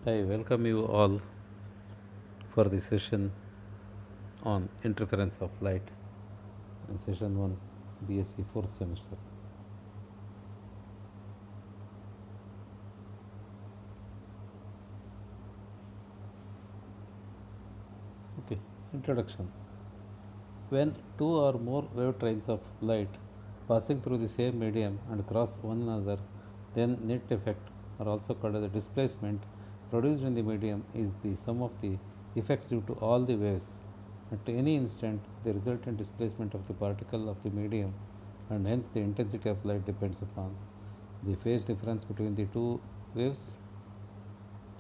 I welcome you all for the session on interference of light in session 1 BSc 4th semester. Okay, introduction. When two or more wave trains of light passing through the same medium and cross one another, then net effect, or also called as the displacement produced in the medium, is the sum of the effects due to all the waves. At any instant, the resultant displacement of the particle of the medium, and hence the intensity of light, depends upon the phase difference between the two waves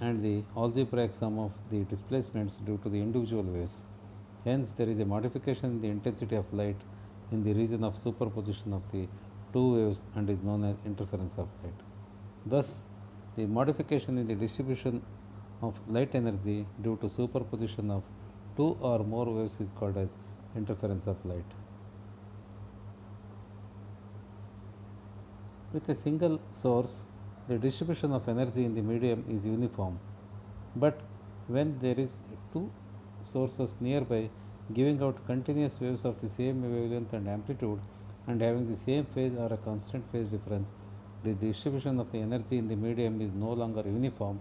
and the algebraic sum of the displacements due to the individual waves. Hence, there is a modification in the intensity of light in the region of superposition of the two waves and is known as interference of light. Thus, the modification in the distribution of light energy due to superposition of two or more waves is called as interference of light. With a single source, the distribution of energy in the medium is uniform. But when there is two sources nearby giving out continuous waves of the same wavelength and amplitude and having the same phase or a constant phase difference, the distribution of the energy in the medium is no longer uniform.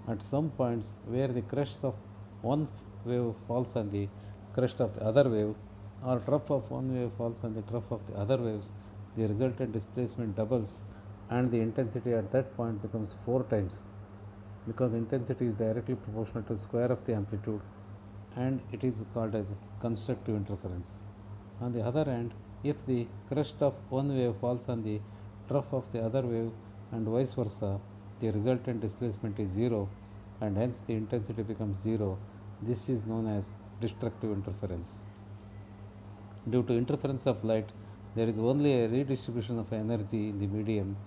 At some points where the crest of one wave falls on the crest of the other wave, or trough of one wave falls on the trough of the other waves, the resultant displacement doubles and the intensity at that point becomes 4 times, because intensity is directly proportional to the square of the amplitude, and it is called as constructive interference. On the other hand, if the crest of one wave falls on the trough of the other wave and vice versa, the resultant displacement is 0 and hence the intensity becomes 0. This is known as destructive interference. Due to interference of light, there is only a redistribution of energy in the medium,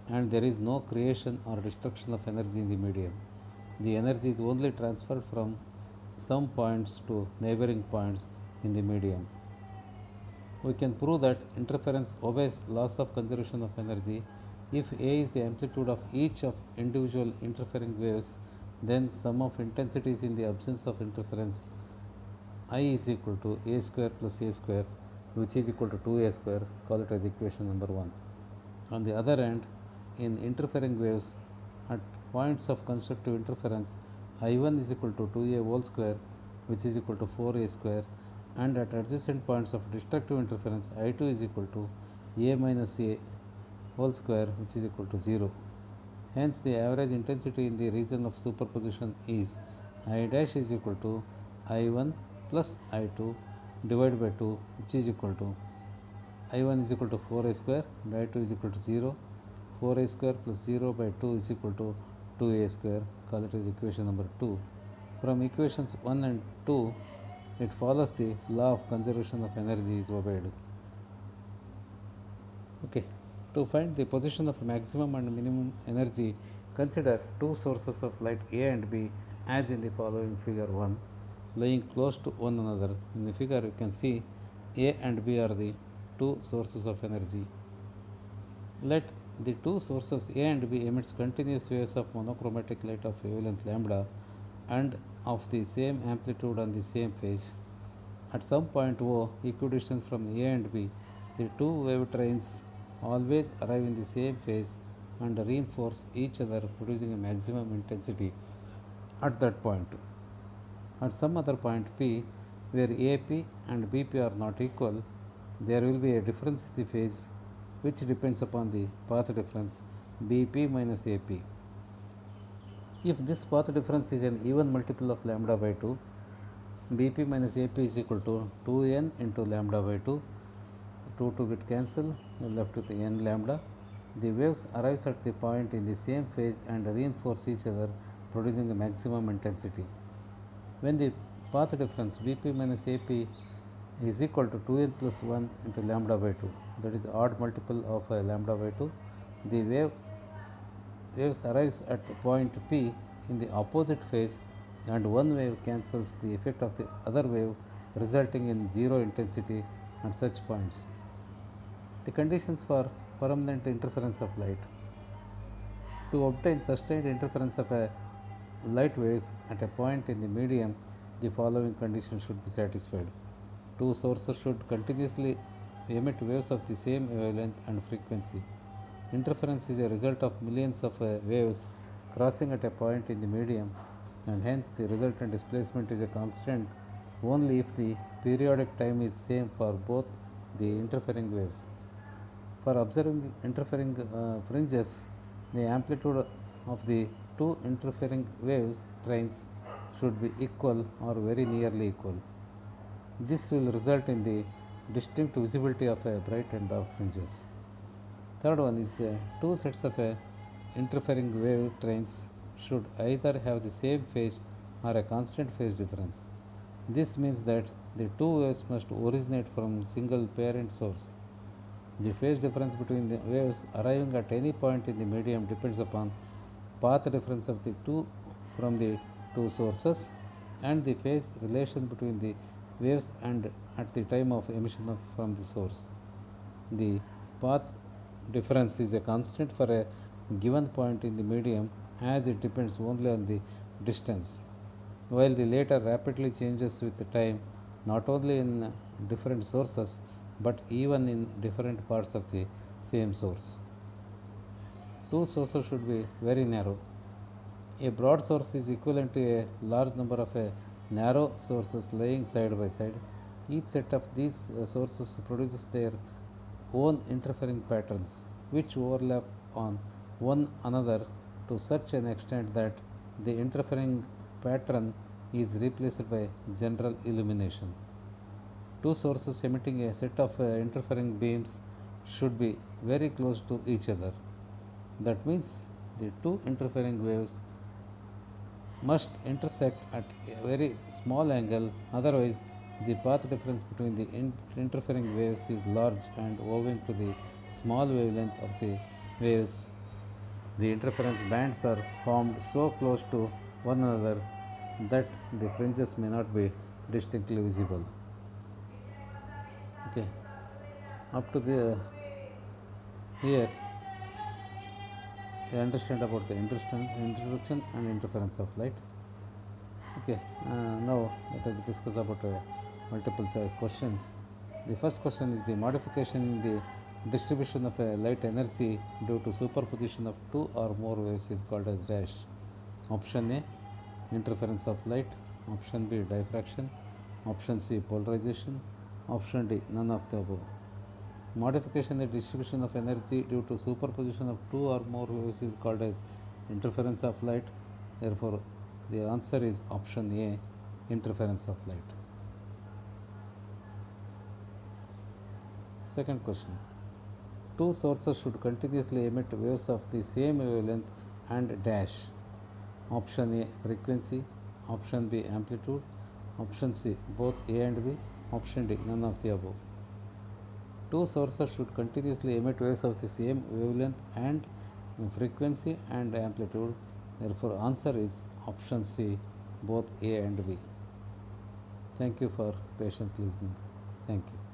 and there is no creation or destruction of energy in the medium. The energy is only transferred from some points to neighboring points in the medium. We can prove that interference obeys laws of conservation of energy. If A is the amplitude of each of individual interfering waves, then sum of intensities in the absence of interference I is equal to A square plus A square, which is equal to 2A square. Call it as equation number 1. On the other hand, in interfering waves at points of constructive interference, I1 is equal to 2A whole square, which is equal to 4A square, and at adjacent points of destructive interference, I2 is equal to A minus A whole square, which is equal to 0. Hence, the average intensity in the region of superposition is I dash is equal to I1 plus I2 divided by 2, which is equal to I1 is equal to 4A square and I2 is equal to 0. 4A square plus 0 by 2 is equal to 2A square. Call it as equation number 2. From equations 1 and 2, it follows the law of conservation of energy is obeyed. Okay. To find the position of maximum and minimum energy, consider two sources of light A and B as in the following figure 1, lying close to one another. In the figure, you can see A and B are the two sources of energy. Let the two sources A and B emits continuous waves of monochromatic light of wavelength lambda and of the same amplitude on the same phase. At some point O, equidistant from A and B, the two wave trains always arrive in the same phase and reinforce each other, producing a maximum intensity at that point. At some other point P, where AP and BP are not equal, there will be a difference in the phase which depends upon the path difference BP minus AP. If this path difference is an even multiple of lambda by 2, BP minus AP is equal to 2n into lambda by 2. 2 get cancelled, you are left with n lambda. The waves arrives at the point in the same phase and reinforce each other, producing a maximum intensity. When the path difference BP minus AP is equal to 2n plus 1 into lambda by 2, that is odd multiple of lambda by 2, the waves arrives at point P in the opposite phase, and one wave cancels the effect of the other wave, resulting in zero intensity at such points. The conditions for permanent interference of light. To obtain sustained interference of a light waves at a point in the medium, the following conditions should be satisfied. Two sources should continuously emit waves of the same wavelength and frequency. Interference is a result of millions of waves crossing at a point in the medium, and hence the resultant displacement is a constant only if the periodic time is same for both the interfering waves. For observing interfering fringes, the amplitude of the two interfering waves trains should be equal or very nearly equal. This will result in the distinct visibility of a bright and dark fringes. Third one is two sets of interfering wave trains should either have the same phase or a constant phase difference. This means that the two waves must originate from single parent source. The phase difference between the waves arriving at any point in the medium depends upon path difference of the two from the two sources and the phase relation between the waves and at the time of emission from the source. The path difference is a constant for a given point in the medium as it depends only on the distance, while the latter rapidly changes with the time, not only in different sources but even in different parts of the same source. Two sources should be very narrow. A broad source is equivalent to a large number of narrow sources lying side by side. Each set of these sources produces their own interfering patterns, which overlap on one another to such an extent that the interfering pattern is replaced by general illumination. Two sources emitting a set of interfering beams should be very close to each other. That means the two interfering waves must intersect at a very small angle, otherwise the path difference between the interfering waves is large, and owing to the small wavelength of the waves, the interference bands are formed so close to one another that the fringes may not be distinctly visible. Okay, up to the here you understand about the introduction and interference of light. Okay, now let us discuss about multiple choice questions. The first question is the modification in the distribution of a light energy due to superposition of two or more waves is called as dash. Option A, interference of light. Option B, diffraction. Option C, polarization. Option D, none of the above. Modification in the distribution of energy due to superposition of two or more waves is called as interference of light. Therefore, the answer is option A, interference of light. Second question. Two sources should continuously emit waves of the same wavelength and dash. Option A, frequency. Option B, amplitude. Option C, both A and B. Option D, none of the above. Two sources should continuously emit waves of the same wavelength and frequency and amplitude. Therefore, answer is option C, both A and B. Thank you for patiently listening. Thank you.